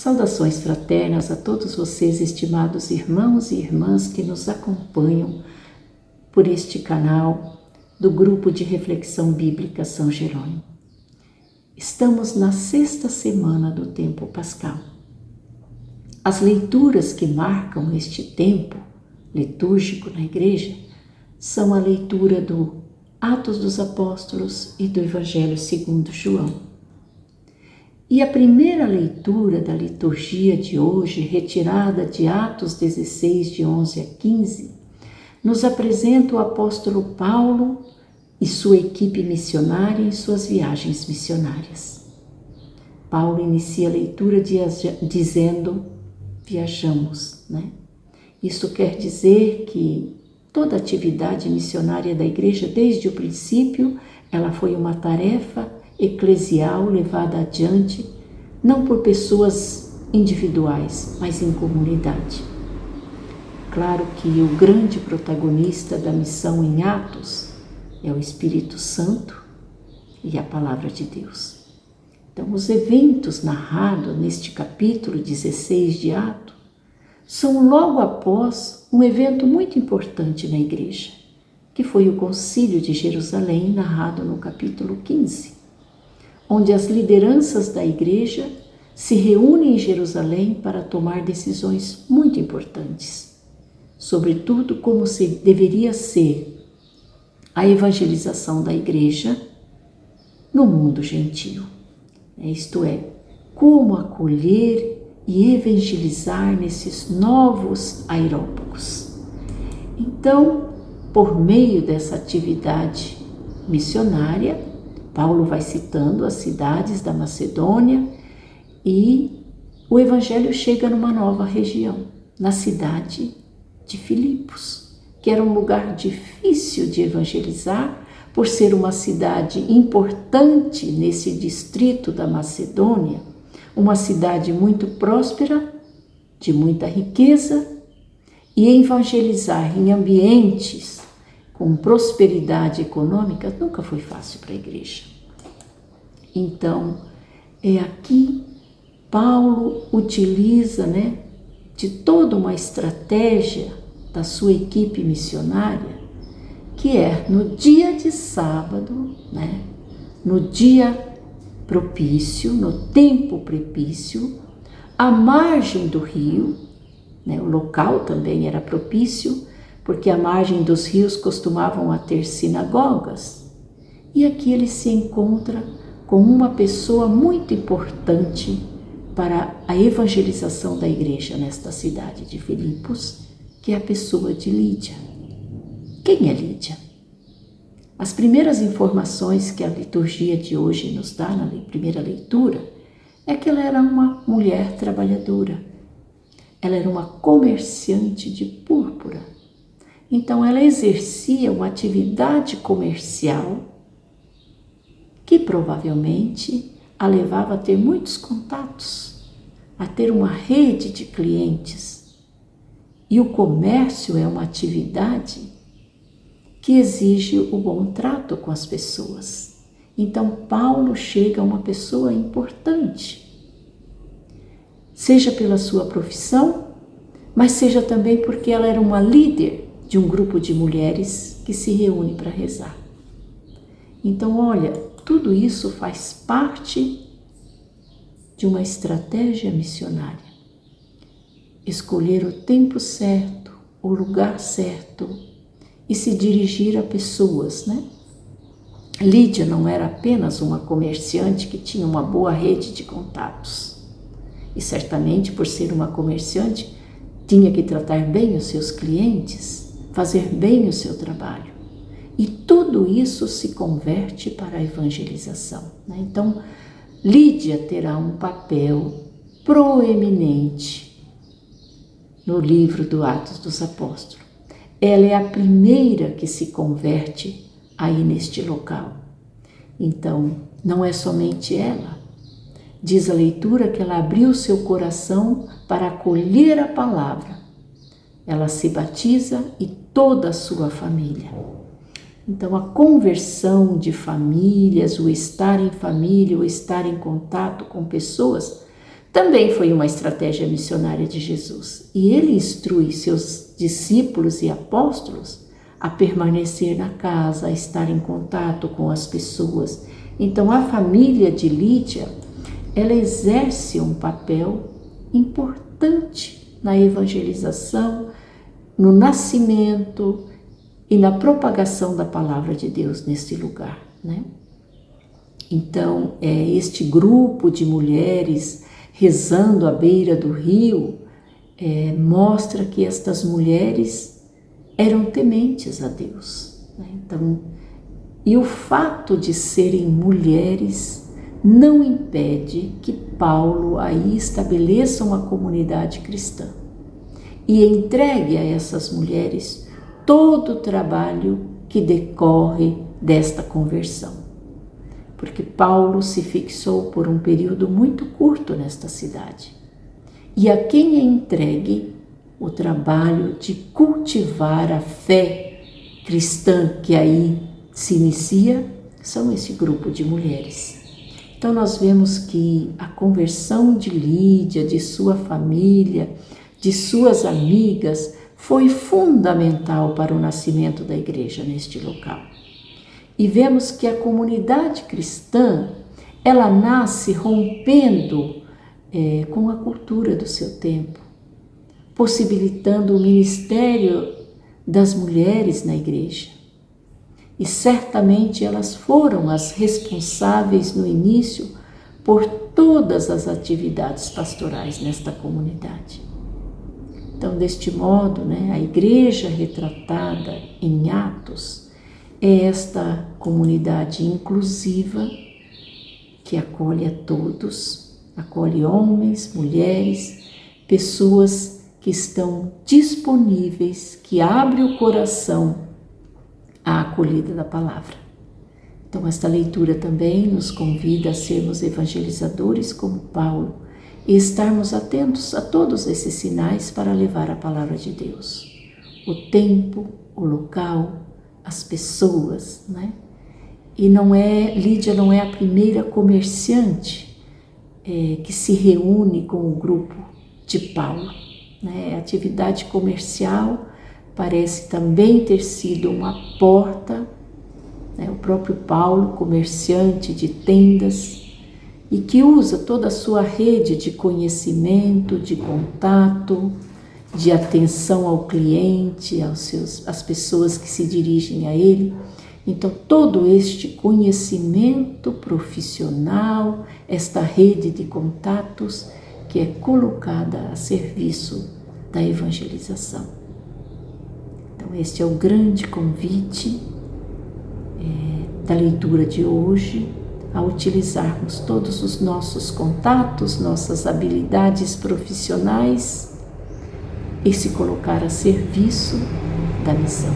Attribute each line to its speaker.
Speaker 1: Saudações fraternas a todos vocês, estimados irmãos e irmãs que nos acompanham por este canal do Grupo de Reflexão Bíblica São Jerônimo. Estamos na 6ª semana do tempo pascal. As leituras que marcam este tempo litúrgico na igreja são a leitura do Atos dos Apóstolos e do Evangelho segundo João. E a primeira leitura da liturgia de hoje, retirada de Atos 16, de 11 a 15, nos apresenta o apóstolo Paulo e sua equipe missionária em suas viagens missionárias. Paulo inicia a leitura dizendo, viajamos, né? Isso quer dizer que toda atividade missionária da igreja, desde o princípio, ela foi uma tarefa eclesial levada adiante, não por pessoas individuais, mas em comunidade. Claro que o grande protagonista da missão em Atos é o Espírito Santo e a Palavra de Deus. Então, os eventos narrados neste capítulo 16 de Atos são logo após um evento muito importante na igreja, que foi o Concílio de Jerusalém, narrado no capítulo 15. Onde as lideranças da igreja se reúnem em Jerusalém para tomar decisões muito importantes, sobretudo como deveria ser a evangelização da igreja no mundo gentio. Isto é, como acolher e evangelizar nesses novos aerópagos. Então, por meio dessa atividade missionária, Paulo vai citando as cidades da Macedônia e o evangelho chega numa nova região, na cidade de Filipos, que era um lugar difícil de evangelizar, por ser uma cidade importante nesse distrito da Macedônia, uma cidade muito próspera, de muita riqueza, e evangelizar em ambientes com prosperidade econômica nunca foi fácil para a igreja. Então, aqui Paulo utiliza, de toda uma estratégia da sua equipe missionária, que é no dia de sábado, no dia propício, no tempo propício, à margem do rio, o local também era propício, porque à margem dos rios costumavam a ter sinagogas, e aqui ele se encontra com uma pessoa muito importante para a evangelização da igreja nesta cidade de Filipos, que é a pessoa de Lídia. Quem é Lídia? As primeiras informações que a liturgia de hoje nos dá na primeira leitura é que ela era uma mulher trabalhadora. Ela era uma comerciante de púrpura. Então, ela exercia uma atividade comercial que provavelmente a levava a ter muitos contatos, a ter uma rede de clientes. E o comércio é uma atividade que exige o bom trato com as pessoas. Então, Paulo chega a uma pessoa importante, seja pela sua profissão, mas seja também porque ela era uma líder de um grupo de mulheres que se reúne para rezar. Então, olha, tudo isso faz parte de uma estratégia missionária. Escolher o tempo certo, o lugar certo e se dirigir a pessoas, Lídia não era apenas uma comerciante que tinha uma boa rede de contatos. E certamente, por ser uma comerciante, tinha que tratar bem os seus clientes, fazer bem o seu trabalho. E tudo isso se converte para a evangelização. Então, Lídia terá um papel proeminente no livro do Atos dos Apóstolos. Ela é a primeira que se converte aí neste local. Então, não é somente ela. Diz a leitura que ela abriu seu coração para acolher a palavra. Ela se batiza e toda a sua família. Então, a conversão de famílias, o estar em família, o estar em contato com pessoas, também foi uma estratégia missionária de Jesus. E ele instrui seus discípulos e apóstolos a permanecer na casa, a estar em contato com as pessoas. Então, a família de Lídia, ela exerce um papel importante na evangelização, no nascimento e na propagação da palavra de Deus neste lugar, né? Então, este grupo de mulheres rezando à beira do rio mostra que estas mulheres eram tementes a Deus, né? Então, e o fato de serem mulheres não impede que Paulo aí estabeleça uma comunidade cristã e entregue a essas mulheres todo o trabalho que decorre desta conversão. Porque Paulo se fixou por um período muito curto nesta cidade. E a quem é entregue o trabalho de cultivar a fé cristã que aí se inicia, são esse grupo de mulheres. Então nós vemos que a conversão de Lídia, de sua família, de suas amigas, foi fundamental para o nascimento da igreja neste local. E vemos que a comunidade cristã, ela nasce rompendo com a cultura do seu tempo, possibilitando o ministério das mulheres na igreja. E certamente elas foram as responsáveis no início por todas as atividades pastorais nesta comunidade. Então, deste modo, a igreja retratada em Atos é esta comunidade inclusiva que acolhe a todos, acolhe homens, mulheres, pessoas que estão disponíveis, que abrem o coração à acolhida da palavra. Então, esta leitura também nos convida a sermos evangelizadores como Paulo e estarmos atentos a todos esses sinais para levar a palavra de Deus. O tempo, o local, as pessoas, E Lídia não é a primeira comerciante que se reúne com o grupo de Paulo, A atividade comercial parece também ter sido uma porta, o próprio Paulo, comerciante de tendas, e que usa toda a sua rede de conhecimento, de contato, de atenção ao cliente, às pessoas que se dirigem a ele. Então, todo este conhecimento profissional, esta rede de contatos que é colocada a serviço da evangelização. Então, este é o grande convite da leitura de hoje, a utilizarmos todos os nossos contatos, nossas habilidades profissionais e se colocar a serviço da missão.